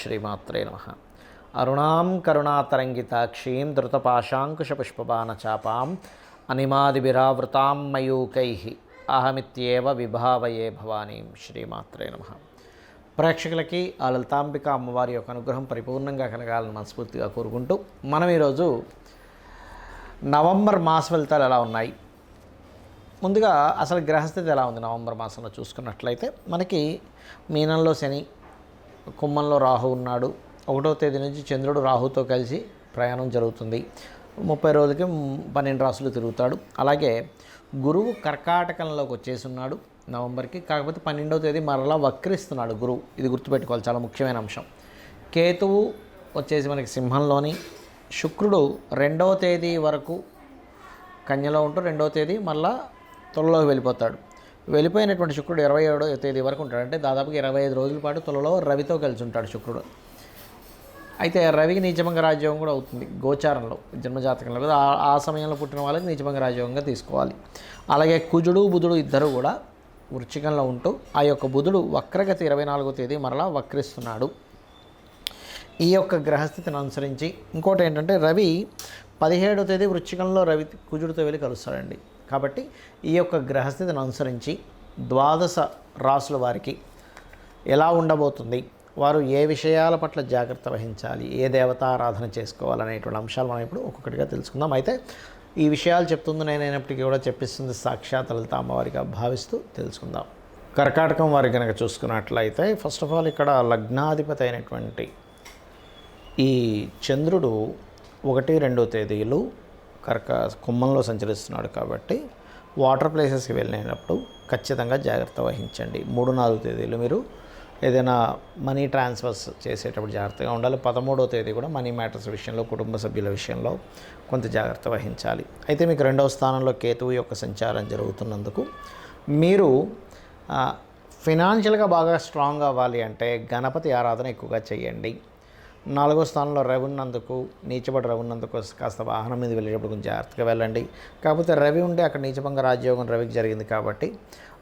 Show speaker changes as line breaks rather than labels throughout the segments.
శ్రీమాత్రే నమః. అరుణాం కరుణాతరంగితాక్షీం ధృతపాశాంకుశపుష్పబాణచాపాం అనిమాదిభిరావృతాం మయూకైః అహమిత్యేవ విభావయే భవానీం. శ్రీమాత్రే నమః. ప్రేక్షకులకి ఆ లలితాంబిక అమ్మవారి యొక్క అనుగ్రహం పరిపూర్ణంగా కలగాలని మనస్ఫూర్తిగా కోరుకుంటూ మనం ఈరోజు నవంబర్ మాస ఫలితాలు ఎలా ఉన్నాయి, ముందుగా అసలు గ్రహస్థితి ఎలా ఉంది నవంబర్ మాసంలో చూసుకున్నట్లయితే మనకి మీనంలో శని, కుంభంలో రాహు ఉన్నాడు. 1వ తేదీ నుంచి చంద్రుడు రాహుతో కలిసి ప్రయాణం జరుగుతుంది. 30 రోజులకి 12 రాసులు తిరుగుతాడు. అలాగే గురువు కర్కాటకంలోకి వచ్చేసి ఉన్నాడు నవంబర్కి. కాకపోతే 12వ తేదీ మరలా వక్రిస్తున్నాడు గురువు. ఇది గుర్తుపెట్టుకోవాలి, చాలా ముఖ్యమైన అంశం. కేతువు వచ్చేసి మనకి సింహంలోని, శుక్రుడు 2వ తేదీ వరకు కన్యలో ఉంటూ 2వ తేదీ మళ్ళా తులలోకి వెళ్ళిపోతాడు. వెళ్ళిపోయినటువంటి శుక్రుడు 27వ తేదీ వరకు ఉంటాడు. అంటే దాదాపుగా 25 రోజుల పాటు తులలో రవితో కలిసి ఉంటాడు శుక్రుడు. అయితే రవికి నీచభంగ రాజ్యోగం కూడా అవుతుంది గోచారంలో, జన్మజాతకంలో కదా. ఆ సమయంలో పుట్టిన వాళ్ళకి నీచభంగ రాజ్యోగంగా తీసుకోవాలి. అలాగే కుజుడు బుధుడు ఇద్దరు కూడా వృశ్చికంలో ఉంటూ ఆ యొక్క బుధుడు వక్రగతి 24వ తేదీ మరలా వక్రిస్తున్నాడు. ఈ యొక్క గ్రహస్థితిని అనుసరించి ఇంకోటి ఏంటంటే రవి 17వ తేదీ వృశ్చికంలో రవి కుజుడితో వెళ్ళి కలుస్తాడండి. కాబట్టి ఈ యొక్క గ్రహస్థితిని అనుసరించి ద్వాదశ రాసుల వారికి ఎలా ఉండబోతుంది, వారు ఏ విషయాల పట్ల జాగ్రత్త వహించాలి, ఏ దేవతారాధన చేసుకోవాలనేటువంటి అంశాలు మనం ఇప్పుడు ఒక్కొక్కటిగా తెలుసుకుందాం. అయితే ఈ విషయాలు చెప్తుంది నేనైనప్పటికీ కూడా చెప్పిస్తుంది సాక్షాత్ లలిత అమ్మవారిగా భావిస్తూ తెలుసుకుందాం. కర్కాటకం వారి కనుక చూసుకున్నట్లయితే ఫస్ట్ ఆఫ్ ఆల్ ఇక్కడ లగ్నాధిపతి అయినటువంటి ఈ చంద్రుడు 1, 2 తేదీలు కుంభంలో సంచరిస్తున్నాడు. కాబట్టి వాటర్ ప్లేసెస్కి వెళ్ళినప్పుడు ఖచ్చితంగా జాగ్రత్త వహించండి. 3, 4 తేదీలు మీరు ఏదైనా మనీ ట్రాన్స్ఫర్స్ చేసేటప్పుడు జాగ్రత్తగా ఉండాలి. 13వ తేదీ కూడా మనీ మ్యాటర్స్ విషయంలో, కుటుంబ సభ్యుల విషయంలో కొంత జాగ్రత్త వహించాలి. అయితే మీకు 2వ స్థానంలో కేతువు యొక్క సంచారం జరుగుతున్నందుకు మీరు ఫినాన్షియల్గా బాగా స్ట్రాంగ్ అవ్వాలి అంటే గణపతి ఆరాధన ఎక్కువగా చేయండి. 4వ స్థానంలో రవి ఉన్నందుకు, నీచబడి రవి ఉన్నందుకు కాస్త వాహనం మీద వెళ్ళేటప్పుడు కొంచెం జాగ్రత్తగా వెళ్ళండి. కాకపోతే రవి ఉంటే అక్కడ నీచభంగ రాజ్యోగం రవికి జరిగింది కాబట్టి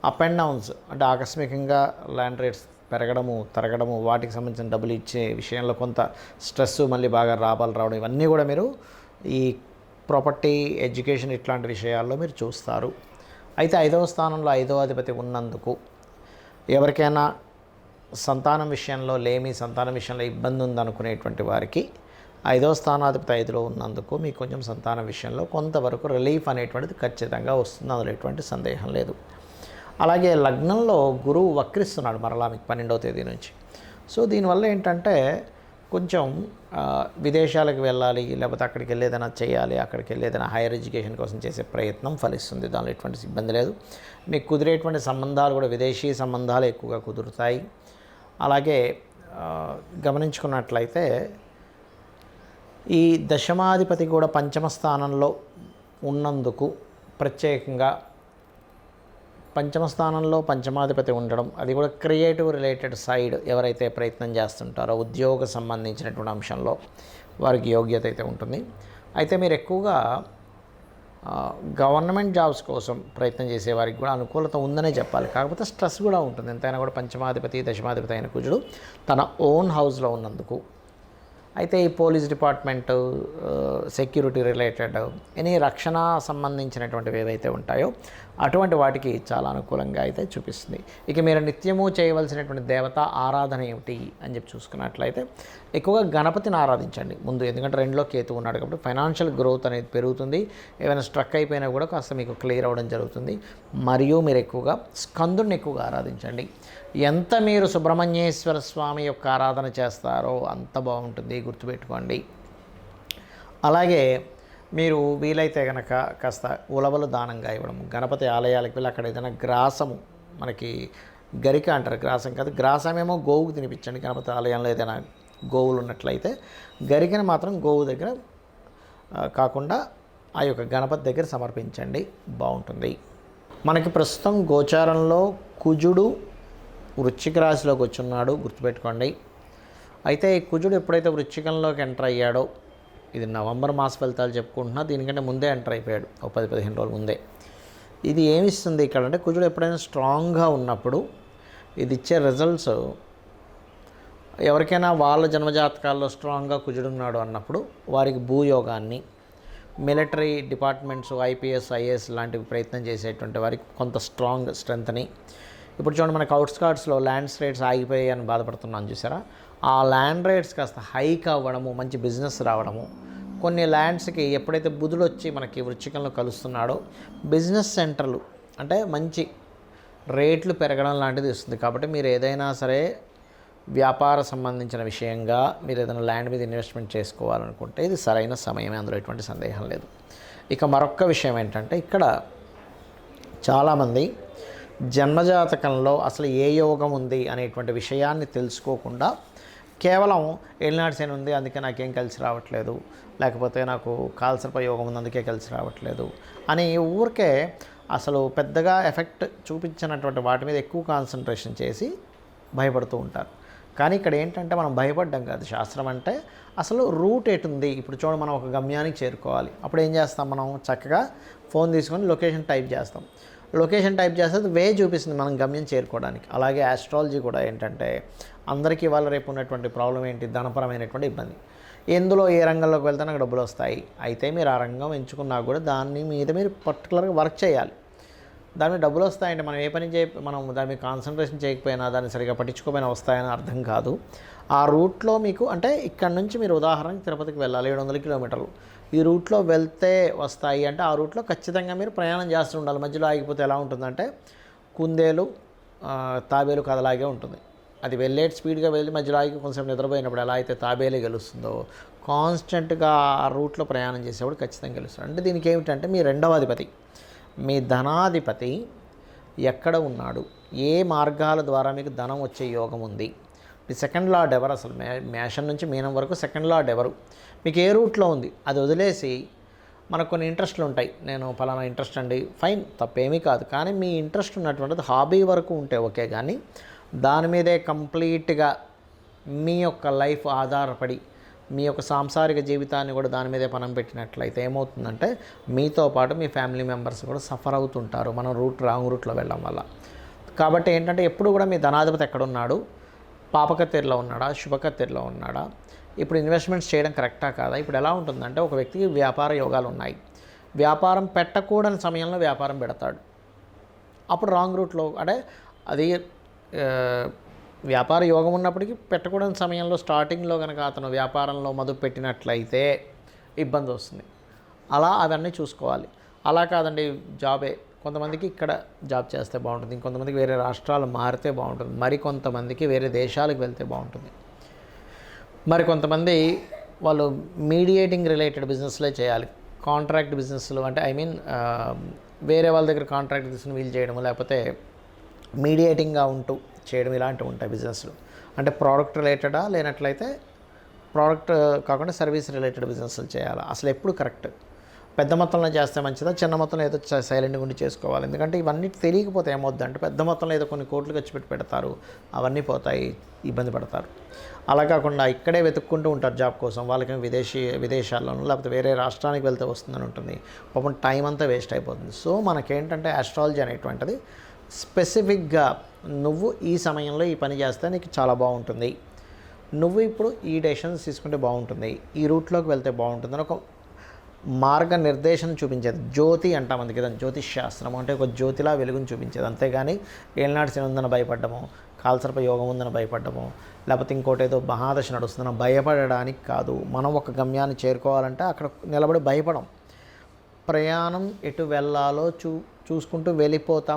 అప్ అండ్ డౌన్స్, అంటే ఆకస్మికంగా ల్యాండ్ రేట్స్ పెరగడము, తరగడము, వాటికి సంబంధించిన డబ్బులు ఇచ్చే విషయంలో కొంత స్ట్రెస్, మళ్ళీ బాగా లాభాలు రావడం, ఇవన్నీ కూడా మీరు ఈ ప్రాపర్టీ, ఎడ్యుకేషన్ ఇట్లాంటి విషయాల్లో మీరు చూస్తారు. అయితే 5వ స్థానంలో 5వ అధిపతి ఉన్నందుకు ఎవరికైనా సంతానం విషయంలో సంతానం విషయంలో ఇబ్బంది ఉందనుకునేటువంటి వారికి 5వ స్థానాధిపతి 5లో ఉన్నందుకు మీకు కొంచెం సంతానం విషయంలో కొంతవరకు రిలీఫ్ అనేటువంటిది ఖచ్చితంగా వస్తుంది, అందులో ఎటువంటి సందేహం లేదు. అలాగే లగ్నంలో గురువు వక్రిస్తున్నాడు మరలా మీకు 12వ తేదీ నుంచి. సో దీనివల్ల ఏంటంటే కొంచెం విదేశాలకు వెళ్ళాలి, లేకపోతే అక్కడికి వెళ్ళి ఏదైనా చేయాలి, అక్కడికి వెళ్ళి ఏదైనా హైయర్ ఎడ్యుకేషన్ కోసం చేసే ప్రయత్నం ఫలిస్తుంది. దానిలో ఎటువంటి ఇబ్బంది లేదు. మీకు కుదిరేటువంటి సంబంధాలు కూడా విదేశీ సంబంధాలు ఎక్కువగా కుదురుతాయి. అలాగే గమనించుకున్నట్లయితే ఈ దశమాధిపతి కూడా 5వ స్థానంలో ఉన్నందుకు ప్రత్యేకంగా 5వ స్థానంలో పంచమాధిపతి ఉండడం, అది కూడా క్రియేటివ్ రిలేటెడ్ సైడ్ ఎవరైతే ప్రయత్నం చేస్తుంటారో ఉద్యోగ సంబంధించినటువంటి అంశంలో వారికి యోగ్యత అయితే ఉంటుంది. అయితే మీరు ఎక్కువగా గవర్నమెంట్ జాబ్స్ కోసం ప్రయత్నం చేసే వారికి కూడా అనుకూలత ఉందనే చెప్పాలి. కాకపోతే స్ట్రెస్ కూడా ఉంటుంది. ఎంతైనా కూడా పంచమాధిపతి దశమాధిపతి అయిన కుజుడు తన ఓన్ హౌస్లో ఉన్నందుకు. అయితే ఈ police department, security related, any రక్షణ సంబంధించినటువంటివి ఏవైతే ఉంటాయో అటువంటి వాటికి చాలా అనుకూలంగా అయితే చూపిస్తుంది. ఇక మీరు నిత్యము చేయవలసినటువంటి దేవత ఆరాధన ఏమిటి అని చెప్పి చూసుకున్నట్లయితే ఎక్కువగా గణపతిని ఆరాధించండి ముందు. ఎందుకంటే 2లో కేతు ఉన్నాడు కాబట్టి ఫైనాన్షియల్ గ్రోత్ అనేది పెరుగుతుంది. ఏమైనా స్ట్రక్ అయిపోయినా కూడా కాస్త మీకు క్లియర్ అవ్వడం జరుగుతుంది. మరియు మీరు ఎక్కువగా స్కందుడిని ఎక్కువగా ఆరాధించండి. ఎంత మీరు సుబ్రహ్మణ్యేశ్వర స్వామి యొక్క ఆరాధన చేస్తారో అంత బాగుంటుంది, గుర్తుపెట్టుకోండి. అలాగే మీరు వీలైతే కనుక కాస్త ఉలవలు దానంగా ఇవ్వడం, గణపతి ఆలయాలకు వెళ్ళి అక్కడ ఏదైనా గ్రాసము, మనకి గరిక అంటారు, గ్రాసం కాదు, గ్రాసమేమో గోవుకు తినిపించండి. గణపతి ఆలయంలో ఏదైనా గోవులు ఉన్నట్లయితే గరికని మాత్రం గోవు దగ్గర కాకుండా ఆ యొక్క గణపతి దగ్గర సమర్పించండి, బాగుంటుంది. మనకి ప్రస్తుతం గోచారంలో కుజుడు వృశ్చిక రాశిలోకి వచ్చున్నాడు, గుర్తుపెట్టుకోండి. అయితే ఈ కుజుడు ఎప్పుడైతే వృశ్చికంలోకి ఎంటర్ అయ్యాడో, ఇది నవంబర్ మాస ఫలితాలు చెప్పుకుంటున్నా, దీనికంటే ముందే ఎంటర్ అయిపోయాడు, ఒక 10-15 రోజుల ముందే. ఇది ఏమిస్తుంది ఇక్కడ అంటే కుజుడు ఎప్పుడైనా స్ట్రాంగ్గా ఉన్నప్పుడు ఇది ఇచ్చే రిజల్ట్స్ ఎవరికైనా వాళ్ళ జన్మజాతకాల్లో స్ట్రాంగ్గా కుజుడున్నాడు అన్నప్పుడు వారికి భూయోగాన్ని, మిలిటరీ డిపార్ట్మెంట్స్, ఐపీఎస్, ఐఏఎస్ లాంటివి ప్రయత్నం చేసేటువంటి వారికి కొంత స్ట్రెంత్ని, ఇప్పుడు చూడండి మనకు అవుట్స్కర్ట్స్లో ల్యాండ్స్ రేట్స్ ఆగిపోయాయి అని బాధపడుతున్నాను చూసారా, ఆ ల్యాండ్ రేట్స్ కాస్త హైక్ అవ్వడము, మంచి బిజినెస్ రావడము, కొన్ని ల్యాండ్స్కి ఎప్పుడైతే బుధుడు వచ్చి మనకి వృశ్చికంలో కలుస్తున్నాడో బిజినెస్ సెంటర్లు అంటే మంచి రేట్లు పెరగడం లాంటిది ఇస్తుంది. కాబట్టి మీరు ఏదైనా సరే వ్యాపార సంబంధించిన విషయంగా మీరు ఏదైనా ల్యాండ్ మీద ఇన్వెస్ట్మెంట్ చేసుకోవాలనుకుంటే ఇది సరైన సమయమే, అందులో ఎటువంటి సందేహం లేదు. ఇక మరొక విషయం ఏంటంటే ఇక్కడ చాలామంది జన్మజాతకంలో అసలు ఏ యోగం ఉంది అనేటువంటి విషయాన్ని తెలుసుకోకుండా కేవలం ఏలినాటి శని ఉంది అందుకే నాకేం కలిసి రావట్లేదు, లేకపోతే నాకు కాలసర్ప యోగం ఉంది అందుకే కలిసి రావట్లేదు అని ఊరికే అసలు పెద్దగా ఎఫెక్ట్ చూపించినటువంటి వాటి మీద ఎక్కువ కాన్సన్ట్రేషన్ చేసి భయపడుతూ ఉంటారు. కానీ ఇక్కడ ఏంటంటే మనం భయపడ్డం కాదు, శాస్త్రం అంటే అసలు రూట్ ఎటుంది. ఇప్పుడు చూడ మనం ఒక గమ్యానికి చేరుకోవాలి, అప్పుడు ఏం చేస్తాం, మనం చక్కగా ఫోన్ తీసుకొని లొకేషన్ టైప్ చేస్తాం. లొకేషన్ టైప్ చేస్తే వే చూపిస్తుంది మనం గమ్యం చేరుకోవడానికి. అలాగే ఆస్ట్రాలజీ కూడా ఏంటంటే అందరికీ ఇవాళ రేపు ఉన్నటువంటి ప్రాబ్లం ఏంటి, ధనపరమైనటువంటి ఇబ్బంది. ఎందులో ఏ రంగంలోకి వెళ్తే నాకు డబ్బులు వస్తాయి, అయితే మీరు ఆ రంగం ఎంచుకున్నా కూడా దాని మీద మీరు పర్టికులర్గా వర్క్ చేయాలి. దాని మీద డబ్బులు వస్తాయంటే మనం ఏ పని మనం దాని మీద కాన్సన్ట్రేషన్ చేయకపోయినా, దాన్ని సరిగా పట్టించుకోకపోయినా వస్తాయని అర్థం కాదు. ఆ రూట్లో మీకు అంటే ఇక్కడ నుంచి మీరు ఉదాహరణకి తిరుపతికి వెళ్ళాలి, 700 కిలోమీటర్లు, ఈ రూట్లో వెళ్తే వస్తాయి అంటే ఆ రూట్లో ఖచ్చితంగా మీరు ప్రయాణం చేస్తూ ఉండాలి. మధ్యలో ఆగిపోతే ఎలా ఉంటుందంటే కుందేలు తాబేలు కథలాగే ఉంటుంది. అది వెళ్ళేటి స్పీడ్గా వెళ్ళి మధ్యలో ఆగి కొంచెం నిద్రపోయినప్పుడు ఎలా అయితే తాబేలే గెలుస్తుందో, కాన్స్టెంట్గా ఆ రూట్లో ప్రయాణం చేసేవాడు ఖచ్చితంగా గెలుస్తాడు. అంటే దీనికి ఏమిటంటే మీ రెండవ అధిపతి, మీ ధనాధిపతి ఎక్కడ ఉన్నాడు, ఏ మార్గాల ద్వారా మీకు ధనం వచ్చే యోగం ఉంది, మీ సెకండ్ లార్డ్ ఎవరు, అసలు మేషం నుంచి మీనం వరకు సెకండ్ లార్డ్ ఎవరు, మీకు ఏ రూట్లో ఉంది, అది వదిలేసి మనకు కొన్ని ఇంట్రెస్ట్లు ఉంటాయి. నేను ఫలానా ఇంట్రెస్ట్ అండి, ఫైన్, తప్పేమీ కాదు. కానీ మీ ఇంట్రెస్ట్ ఉన్నటువంటిది హాబీ వరకు ఉంటే ఓకే, కానీ దాని మీదే కంప్లీట్గా మీ యొక్క లైఫ్ ఆధారపడి మీ యొక్క సాంసారిక జీవితాన్ని కూడా దాని మీదే పనం పెట్టినట్లయితే ఏమవుతుందంటే మీతో పాటు మీ ఫ్యామిలీ మెంబర్స్ కూడా సఫర్ అవుతుంటారు మనం రాంగ్ రూట్లో వెళ్ళడం వల్ల. కాబట్టి ఏంటంటే ఎప్పుడు కూడా మీ ధనాధిపతి ఎక్కడున్నాడు, పాపకత్తెరలో ఉన్నాడా, శుభకత్తెరలో ఉన్నాడా, ఇప్పుడు ఇన్వెస్ట్మెంట్స్ చేయడం కరెక్టా కాదా. ఇప్పుడు ఎలా ఉంటుందంటే ఒక వ్యక్తికి వ్యాపార యోగాలు ఉన్నాయి, వ్యాపారం పెట్టకూడని సమయంలో వ్యాపారం పెడతాడు, అప్పుడు రాంగ్ రూట్లో అంటే అది వ్యాపార యోగం ఉన్నప్పటికీ పెట్టకూడని సమయంలో స్టార్టింగ్లో కనుక అతను వ్యాపారంలో మొదలు పెట్టినట్లయితే ఇబ్బంది వస్తుంది. అలా అవన్నీ చూసుకోవాలి. అలా కాదండి జాబే, కొంతమందికి ఇక్కడ జాబ్ చేస్తే బాగుంటుంది, ఇంకొంతమందికి వేరే రాష్ట్రాలు మారితే బాగుంటుంది, మరికొంతమందికి వేరే దేశాలకు వెళ్తే బాగుంటుంది, మరికొంతమంది వాళ్ళు మీడియేటింగ్ రిలేటెడ్ బిజినెస్లే చేయాలి. కాంట్రాక్ట్ బిజినెస్లు అంటే వేరే వాళ్ళ దగ్గర కాంట్రాక్ట్ తీసుకుని వీలు చేయడం, లేకపోతే మీడియేటింగ్గా ఉంటూ చేయడం, ఇలాంటివి ఉంటాయి బిజినెస్లు. అంటే ప్రోడక్ట్ రిలేటెడా, లేనట్లయితే ప్రోడక్ట్ కాకుండా సర్వీస్ రిలేటెడ్ బిజినెస్లు చేయాలి. అసలు ఎప్పుడు కరెక్ట్, పెద్ద మొత్తంలో చేస్తే మంచిదా, చిన్న మొత్తంలో ఏదో సైలెంట్గా ఉండి చేసుకోవాలి. ఎందుకంటే ఇవన్నీ తెలియకపోతే ఏమవుద్దంటే పెద్ద మొత్తంలో ఏదో కొన్ని కోట్లు ఖర్చు పెడతారు, అవన్నీ పోతాయి, ఇబ్బంది పడతారు. అలా కాకుండా ఇక్కడే వెతుక్కుంటూ ఉంటారు జాబ్ కోసం, వాళ్ళకి విదేశాల్లోనూ లేకపోతే వేరే రాష్ట్రానికి వెళ్తే వస్తుందని ఉంటుంది, పాపం టైం అంతా వేస్ట్ అయిపోతుంది. సో మనకేంటంటే ఆస్ట్రాలజీ అనేటువంటిది స్పెసిఫిక్గా నువ్వు ఈ సమయంలో ఈ పని చేస్తే నీకు చాలా బాగుంటుంది, నువ్వు ఇప్పుడు ఈ డెసిషన్స్ తీసుకుంటే బాగుంటుంది, ఈ రూట్లోకి వెళ్తే బాగుంటుంది అని ఒక మార్గ నిర్దేశం చూపించేది. జ్యోతి అంటాం అందుకే దాన్ని జ్యోతిష్ శాస్త్రం అంటే ఒక జ్యోతిలా వెలుగుని చూపించేది. అంతేగాని ఏలినాటి శని ఉందని భయపడ్డము, కాలసర్ప యోగం ఉందని భయపడ్డము, లేకపోతే ఇంకోటి ఏదో మహాదశ నడుస్తుందని భయపడడానికి కాదు. మనం ఒక గమ్యాన్ని చేరుకోవాలంటే అక్కడ నిలబడి భయపడం, ప్రయాణం ఎటు వెళ్ళాలో చూసుకుంటూ వెళ్ళిపోతాం.